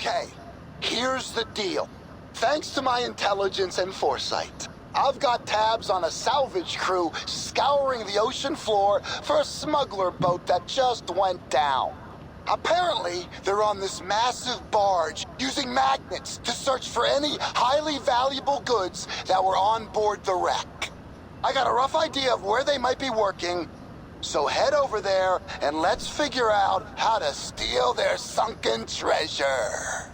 Okay, here's the deal. Thanks to my intelligence and foresight, I've got tabs on a salvage crew scouring the ocean floor for a smuggler boat that just went down. Apparently, they're on this massive barge using magnets to search for any highly valuable goods that were on board the wreck. I got a rough idea of where they might be working, so head over there and let's figure out how to steal their sunken treasure.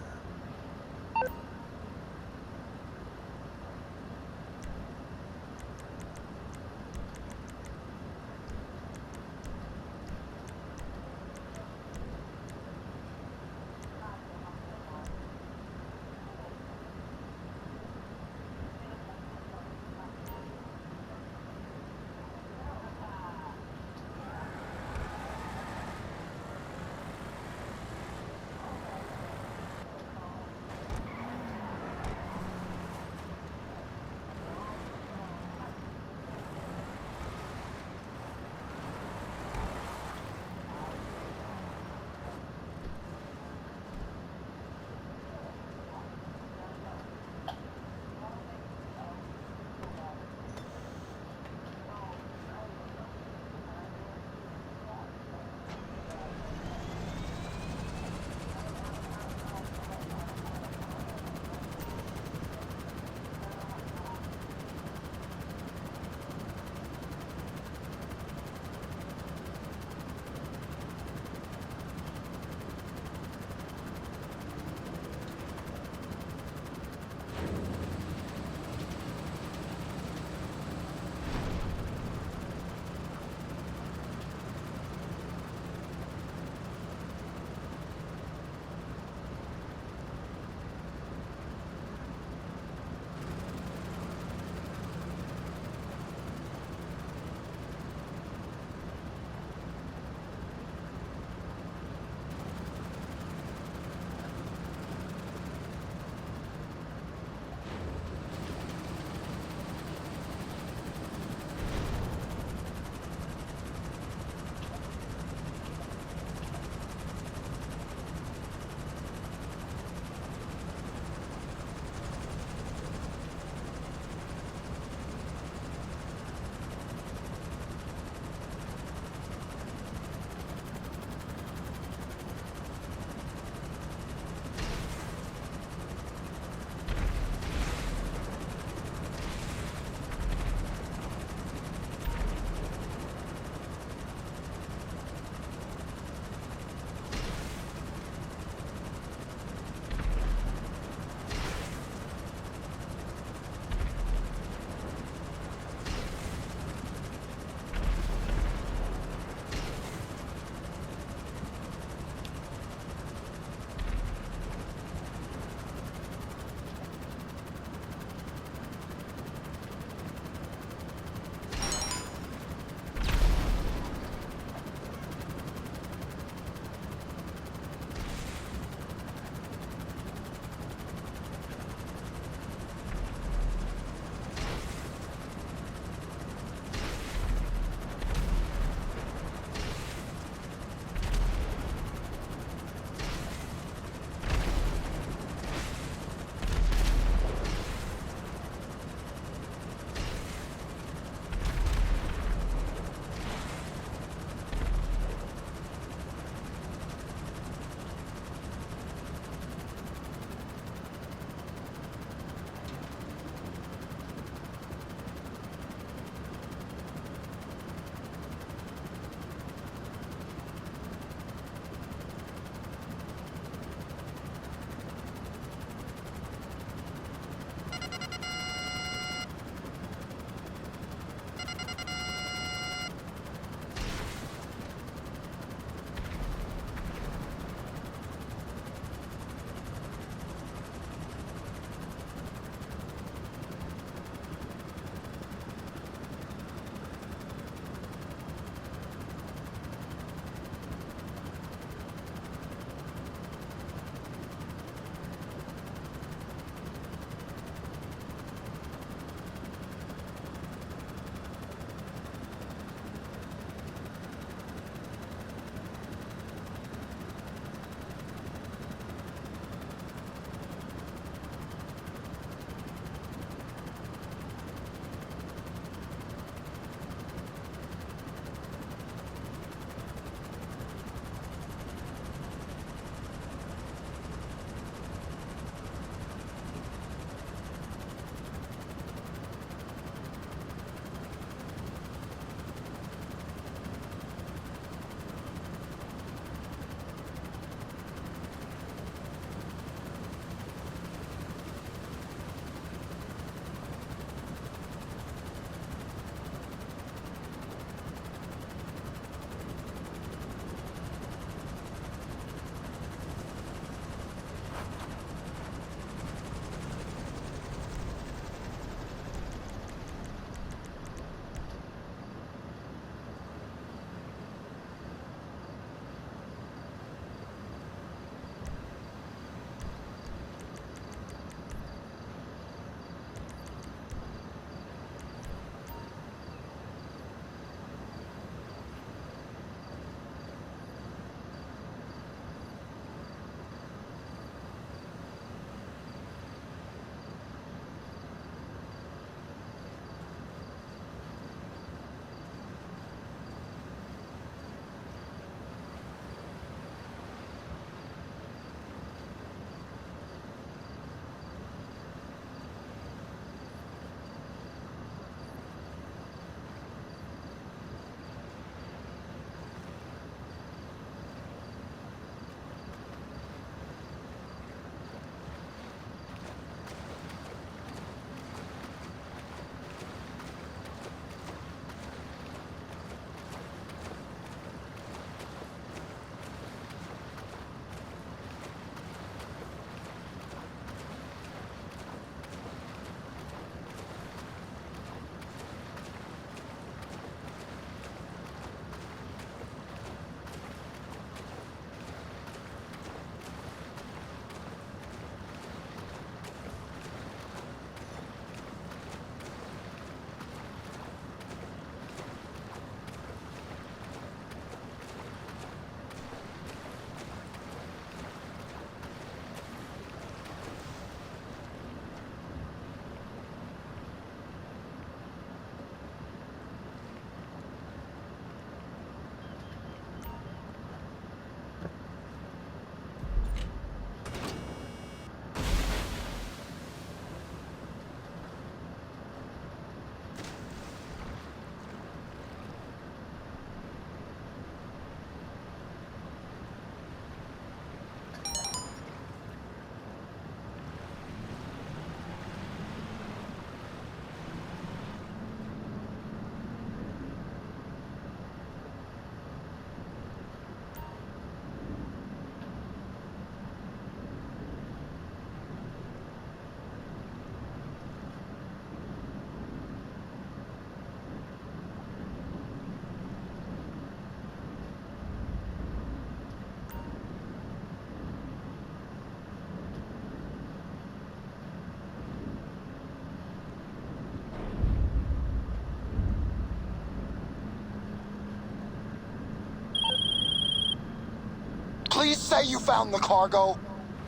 please say you found the cargo?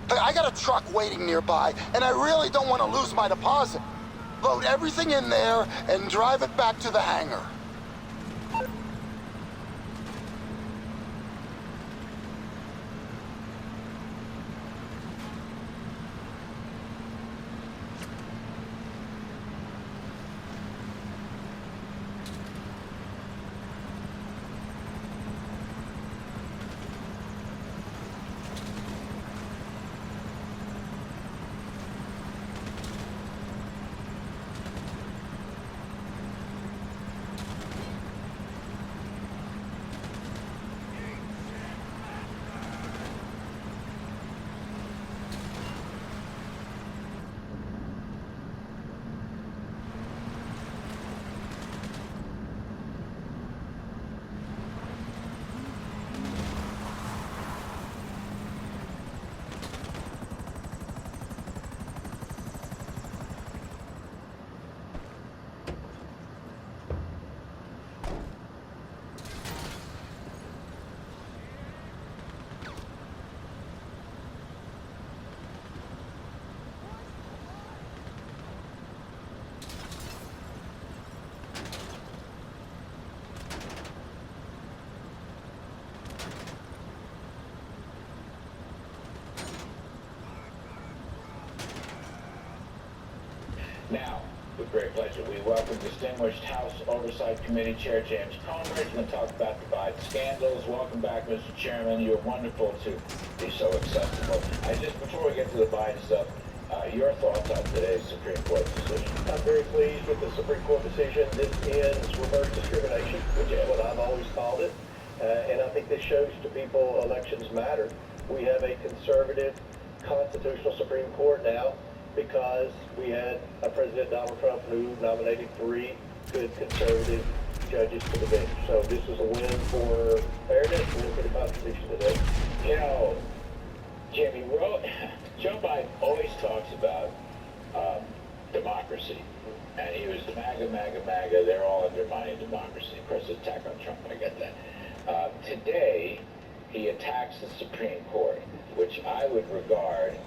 I got a truck waiting nearby, and I really don't want to lose my deposit. Load everything in there and drive it back to the hangar. Now, with great pleasure, we welcome distinguished House Oversight Committee Chair James Comer. He's going to talk about the Biden scandals. Welcome back, Mr. Chairman. You're wonderful to be so accessible. Before we get to the Biden stuff, your thoughts on today's Supreme Court decision? I'm very pleased with the Supreme Court decision. This ends reverse discrimination, which is what I've always called it. And I think this shows to people elections matter. We have a conservative constitutional Supreme Court now, because we had a President Donald Trump who nominated 3 good conservative judges to the bench. So this is a win for fairness, a win for the Constitution today. You know, Jimmy, Joe Biden always talks about democracy. And he was MAGA. They're all undermining democracy. Of course, attack on Trump, I get that. Today, he attacks the Supreme Court, which I would regard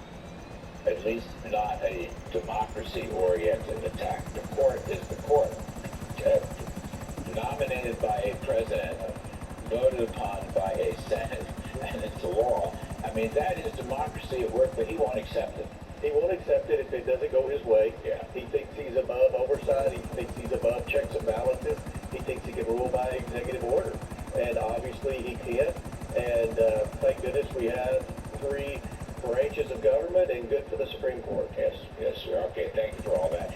at least not a democracy-oriented attack. The court is the court. Nominated by a president, voted upon by a Senate, and it's a law. I mean, that is democracy at work, but he won't accept it. He won't accept it if it doesn't go his way. Yeah. He thinks he's above oversight. He thinks he's above checks and balances. He thinks he can rule by executive order. And obviously he can't. And thank goodness we have 3 branches of government, and good for the Supreme Court. Yes, sir. Okay, thank you for all that.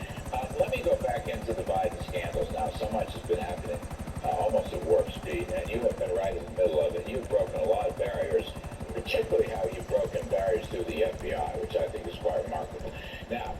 Let me go back into the Biden scandals now. So much has been happening almost at warp speed, and you have been right in the middle of it. You've broken a lot of barriers, particularly how you've broken barriers through the FBI, which I think is quite remarkable. Now,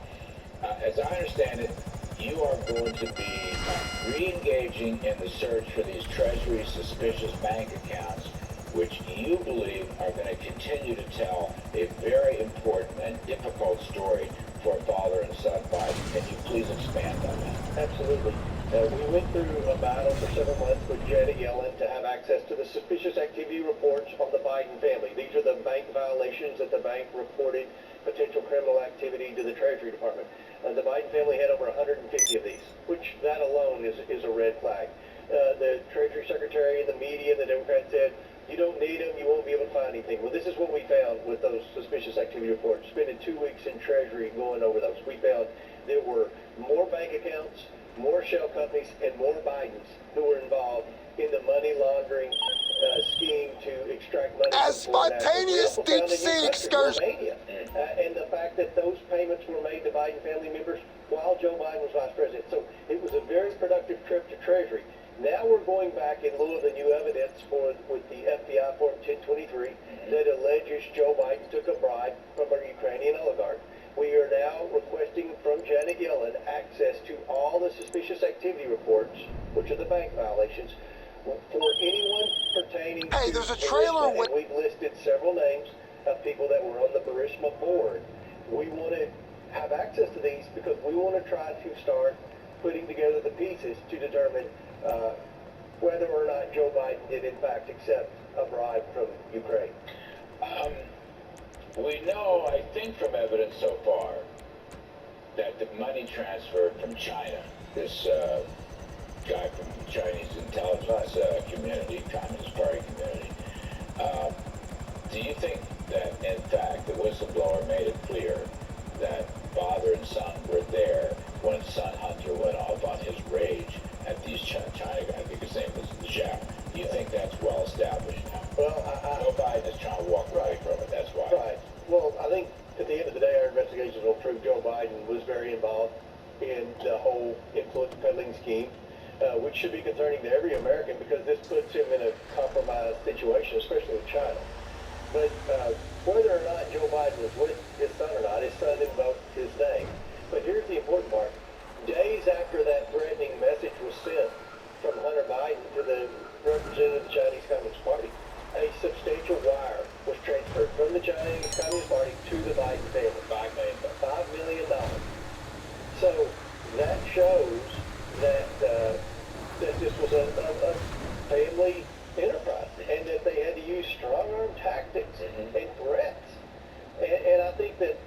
as I understand it, you are going to be re-engaging in the search for these Treasury suspicious bank accounts, which you believe are going to continue to tell a very important and difficult story for father and son Biden. Can you please expand on that? Absolutely. We went through a battle for several months with Janet Yellen to have access to the suspicious activity reports on the Biden family. These are the bank violations that the bank reported potential criminal activity to the Treasury Department. The Biden family had over 150 of these, which that alone is a red flag. The Treasury Secretary and the media and the Democrats said, you don't need them, you won't be able to find anything. Well, this is what we found with those suspicious activity reports. Spending 2 weeks in Treasury going over those, we found there were more bank accounts, more shell companies, and more Bidens who were involved in the money laundering scheme to extract money. A spontaneous deep sea excursion. And the fact that those payments were made to Biden family members while Joe Biden was vice president. So it was a very productive trip to Treasury. Now we're going back in lieu of the new evidence with the FBI Form 1023 that alleges Joe Biden took a bribe from a Ukrainian oligarch. We are now requesting from Janet Yellen access to all the suspicious activity reports, which are the bank violations, for anyone pertaining Hey, to there's a trailer Burisma, and we've listed several names of people that were on the Burisma board. We want to have access to these because we want to try to start putting together the pieces to determine whether or not Joe Biden did in fact accept a bribe from Ukraine. Um, we know, I think from evidence so far, that the money transferred from China, this guy from the Chinese intelligence community, Communist Party community, do you think that, in fact, the whistleblower made it clear that father and son were there when son Hunter went off on his rage at these China guys? I think his name was Zhao. Do you think that's well established now? Well, Joe Biden is trying to walk away from it, that's why. Right. Well, I think at the end of the day, our investigations will prove Joe Biden was very involved in the whole influence peddling scheme, which should be concerning to every American because this puts him in a compromised situation, especially with China. But whether or not Joe Biden was with his son or not, his son invoked his name. But here's the important part. Days after that threatening message was sent from Hunter Biden to the representative of the Chinese Communist Party, a substantial wire was transferred from the Chinese Communist Party to the Biden family. $5 million. So that shows that that this was a family enterprise and that they had to use strong-arm tactics and threats. And I think that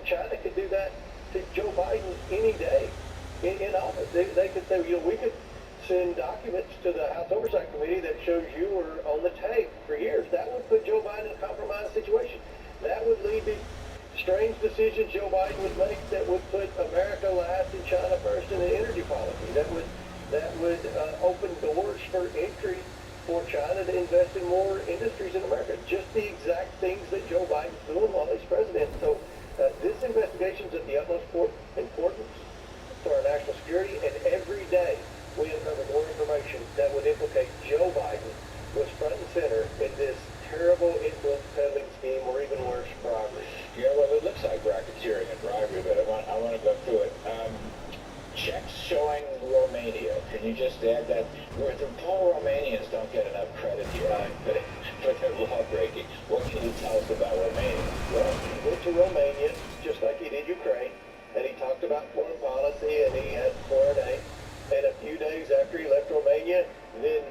China could do that to Joe Biden any day in office. They could say, we could send documents to the House Oversight Committee that shows you were on the tape for years. That would put Joe Biden in a compromised situation. That would lead to strange decisions Joe Biden would make that would put America last and China first in the energy policy. That would open doors for entry for China to invest in more industries in America. Just the exact things that Joe Biden's doing while he's president. So this investigation is of the utmost importance for our national security, and every day we uncover more information that would implicate Joe Biden was front and center in this terrible influence peddling scheme, or even worse, bribery. Yeah, well, it looks like racketeering and bribery, but I want to go through it. Checks showing Romania. Can you just add that? The poor Romanians don't get enough credit here for their law breaking. What can you tell us about Romania? Well, he went to Romania, just like he did Ukraine, and he talked about foreign policy, and he had foreign aid. And a few days after he left Romania, then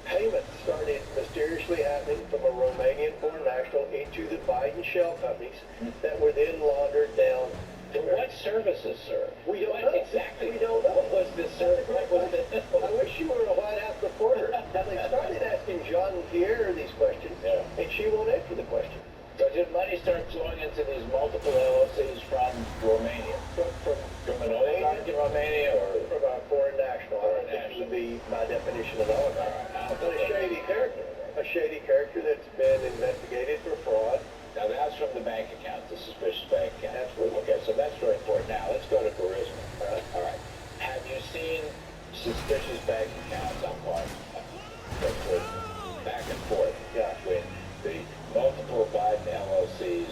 payments started mysteriously happening from a Romanian foreign national into the Biden shell companies that were then laundered down. To what services, sir? We don't know. Exactly. We don't know. What was this service? What was it? I wish you were a White House reporter. Now, they started asking Jean-Pierre these questions, and she won't answer the question. So did money start flowing into these multiple LLCs from Romania? From an oligarch in Romania, or from a foreign national? Foreign It would national. be, by definition, an oligarch. All right. But a shady character. A shady character that's been investigated for fraud. Now that's from the bank account, the suspicious bank account. Absolutely. Okay, so that's very important. Now let's go to Burisma. All right. Have you seen suspicious bank accounts on part back and forth with the multiple Biden LLCs?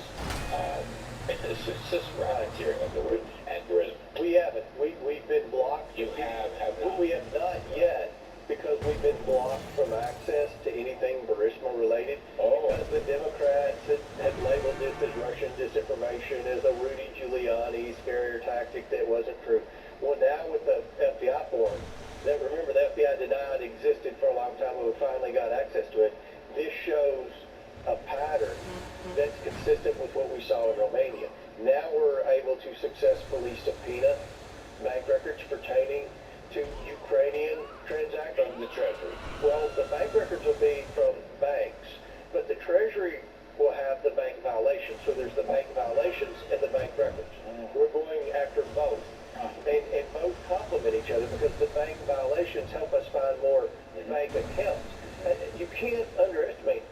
It's just racketeering of the word and Burisma. We haven't. We've been blocked. You have not. We have not yet, because we've been blocked from access to anything Burisma related. Oh. Because the Democrats had labeled this as Russian disinformation, as a Rudy Giuliani scarier tactic that wasn't true. Well, now with the FBI form, that, remember, the FBI denied existed for a long time, when we finally got access to it. This shows a pattern that's consistent with what we saw in Romania. Now we're able to successfully subpoena bank records pertaining to Ukrainian transactions. From the Treasury. Well, the bank records will be from banks, but the Treasury will have the bank violations. So there's the bank violations and the bank records. We're going after both. And both complement each other, because the bank violations help us find more bank accounts. You can't underestimate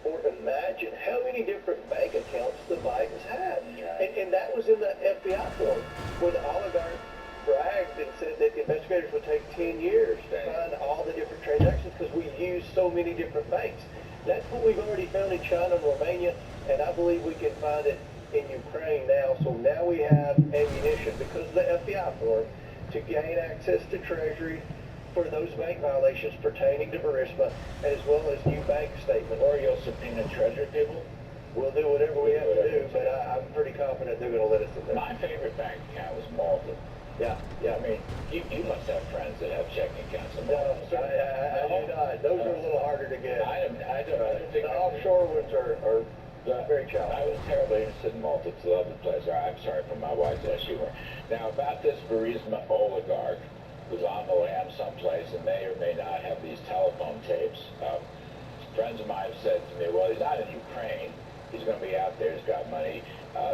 or imagine how many different bank accounts the Bidens have. And that was in the FBI form, where the oligarch bragged and said that investigators would take 10 years to find all the different transactions, because we use so many different banks. That's what we've already found in China and Romania, and I believe we can find it in Ukraine now. So now we have ammunition, because of the FBI form, to gain access to Treasury for those bank violations pertaining to Burisma, as well as new bank statements. Or you'll subpoena Treasury people? We'll do whatever we have to do, but I'm pretty confident they're going to let us in there. My favorite bank account was Malta. Yeah. I mean, you must have friends that have checking accounts. No, I do not. Those are a little harder to get. I don't think the offshore ones are very challenging. I was terribly interested in Malta. It's a lovely place. I'm sorry for my wife's humor. Now, about this Burisma oligarch who's on the lam someplace and may or may not have these telephone tapes. Friends of mine have said to me, well, he's not in Ukraine. He's going to be out there. He's got money.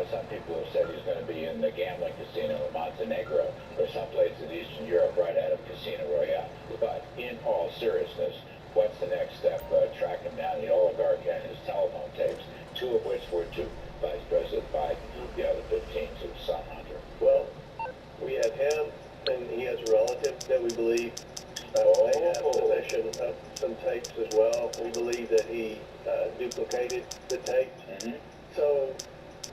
Some people have said he's going to be in the gambling casino in Montenegro or someplace in Eastern Europe right out of Casino Royale. But in all seriousness, what's the next step? Track him down, the oligarch and his telephone tapes, two of which were to Vice President Biden, the other 15 to Son Hunter. Well, we have him, and he has a relative that we believe may have possession of some tapes as well. We believe that he duplicated the tapes. Mm-hmm. So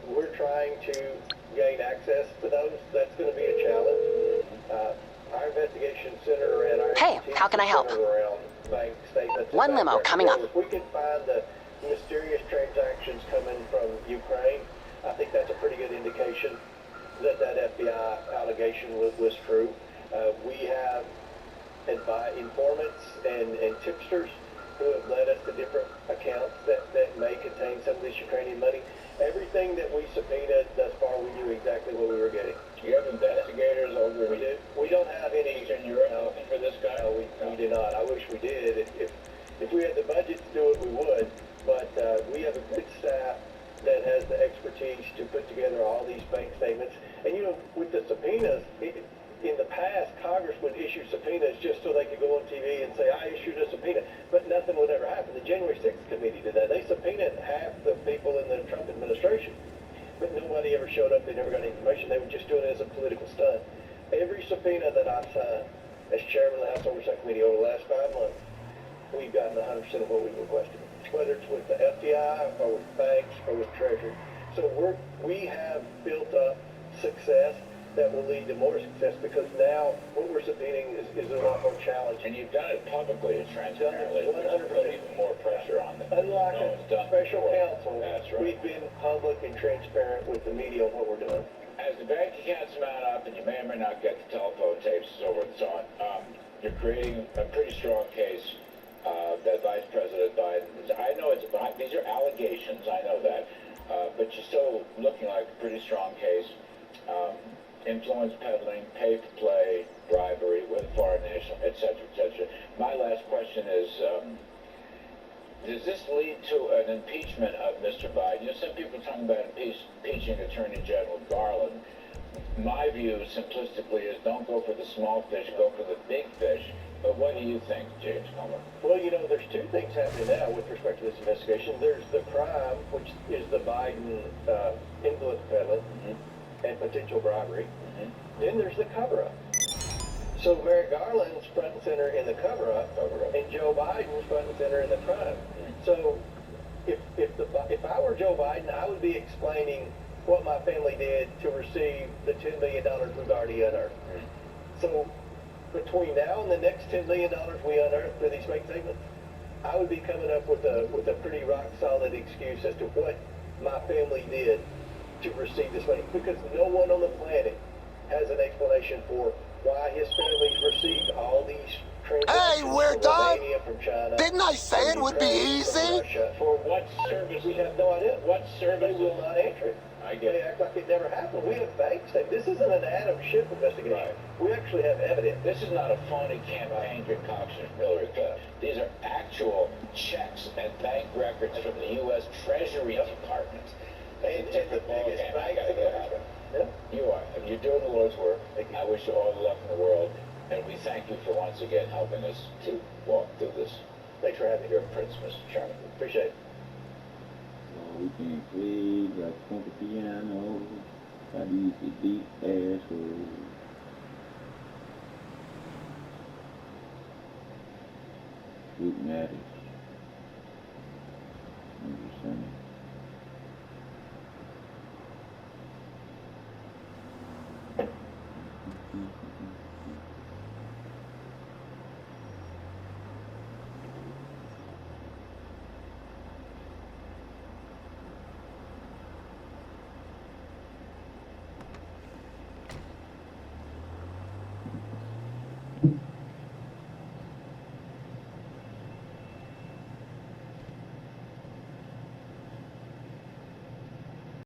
we're trying to gain access to those. That's going to be a challenge. Our investigation centered around our Hey, how can I help? around bank statements. One limo coming up. If we can find the mysterious transactions coming from Ukraine, I think that's a pretty good indication that FBI allegation was true. We have informants and tipsters who have led us to different accounts that may contain some of this Ukrainian money. Everything that we subpoenaed thus far, we knew exactly what we were getting. Do you have investigators over We do. We don't have any Eastern Europe looking for this guy? No, we do not. I wish we did. If we had the budget to do it, we would. But we have a good staff that has the expertise to put together all these bank statements. And you know, with the subpoenas, in the past, Congress would issue subpoenas just so they could go on TV and say, I issued a subpoena, but nothing would ever happen. The January 6th committee did that. They subpoenaed half the people in the Trump administration, but nobody ever showed up. They never got any information. They were just doing it as a political stunt. Every subpoena that I've signed as chairman of the House Oversight Committee over the last 5 months, we've gotten 100% of what we requested, whether it's with the FBI or with banks or with Treasury. So we have built up success that will lead to more success, because now what we're subpoenaing is a lot more challenging. And you've done it publicly and transparently. 100%. Put even more pressure on them. Unlike No one's done a special before. counsel, That's right. we've been public and transparent with the media on what we're doing. As the bank accounts mount up, and you may or may not get the telephone tapes and so forth and so on, you're creating a pretty strong case that Vice President Biden, I know these are allegations, I know that, but you're still looking like a pretty strong case. Influence peddling, pay to play, bribery with foreign national, etc., etc. My last question is, does this lead to an impeachment of Mr. Biden? You know, some people are talking about impeaching Attorney General Garland. My view, simplistically, is don't go for the small fish, go for the big fish. But what do you think, James Comer? Well, you know, there's two things happening now with respect to this investigation. There's the crime, which is the Biden influence peddling and potential bribery. Then there's the cover-up. So Merrick Garland's front and center in the cover-up, and Joe Biden's front and center in the crime. So if I were Joe Biden, I would be explaining what my family did to receive the $10 million we've already unearthed. So between now and the next $10 million we unearth through these bank statements, I would be coming up with a pretty rock-solid excuse as to what my family did to receive this money, because no one on the planet has an explanation for why his family's received all these transactions. Hey, we're from done. Romania, from China. Didn't I say it would be Ukraine, from easy? Russia. For what service? We have no idea. What service? They will not answer it. They act like it never happened. We have bank statements. This isn't an Adam Schiff investigation. Right. We actually have evidence. This is not a phony campaign concoction of Hillary Clinton. These are actual checks and bank records from the U.S. Treasury Department. And the biggest banks in America. Yeah. You are. You're doing the Lord's work. I wish you all the luck in the world, and we thank you for once again helping us to walk through this. Thanks for having me. You're a prince, Mr. Chairman. Appreciate it. We can play like funky piano, try to use the deep bass or Root Matic.